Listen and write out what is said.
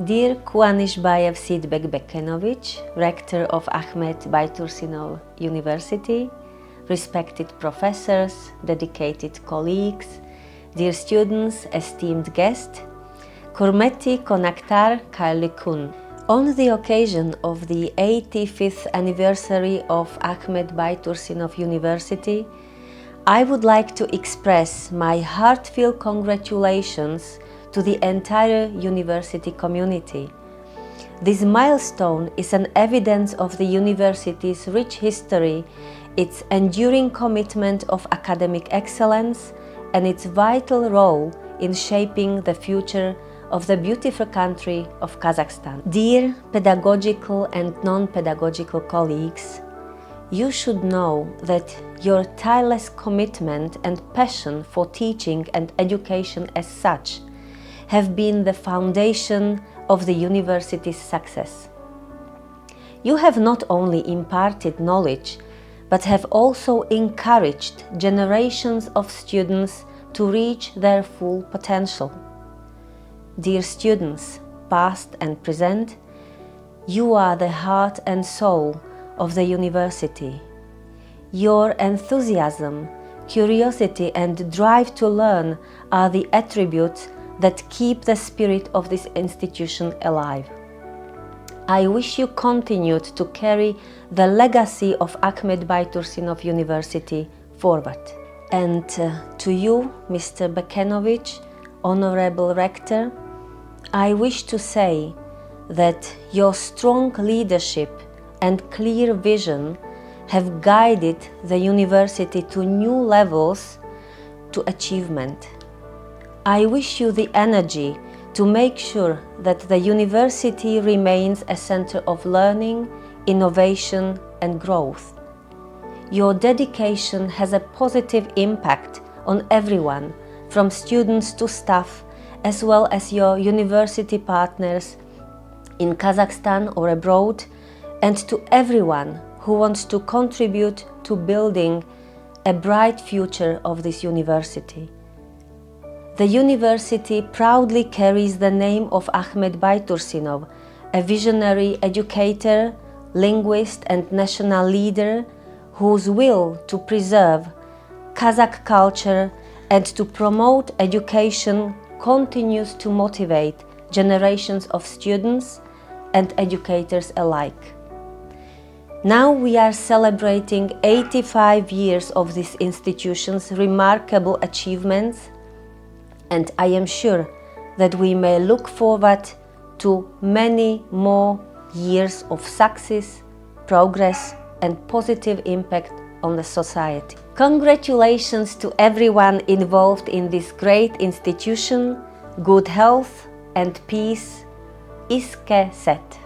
Dear Kuanishbayev Sidbek Bekenovich, Rector of Baitursynuly University, respected professors, dedicated colleagues, dear students, esteemed guests, Kurmeti Konaktar Kailikun. On the occasion of the 85th anniversary of Baitursynuly University, I would like to express my heartfelt congratulations to the entire university community. This milestone is an evidence of the university's rich history, its enduring commitment of academic excellence, and its vital role in shaping the future of the beautiful country of Kazakhstan. Dear pedagogical and non-pedagogical colleagues, you should know that your tireless commitment and passion for teaching and education as such have been the foundation of the university's success. You have not only imparted knowledge, but have also encouraged generations of students to reach their full potential. Dear students, past and present, you are the heart and soul of the university. Your enthusiasm, curiosity, and drive to learn are the attributes that keep the spirit of this institution alive. I wish you continued to carry the legacy of Baitursynuly University forward. And to you, Mr. Bekenovich, Honorable Rector, I wish to say that your strong leadership and clear vision have guided the university to new levels to achievement. I wish you the energy to make sure that the university remains a center of learning, innovation, and growth. Your dedication has a positive impact on everyone, from students to staff, as well as your university partners in Kazakhstan or abroad, and to everyone who wants to contribute to building a bright future of this university. The university proudly carries the name of Baitursynuly, a visionary educator, linguist, and national leader whose will to preserve Kazakh culture and to promote education continues to motivate generations of students and educators alike. Now we are celebrating 85 years of this institution's remarkable achievements, and I am sure that we may look forward to many more years of success, progress, and positive impact on the society. Congratulations to everyone involved in this great institution, good health and peace. Iske set.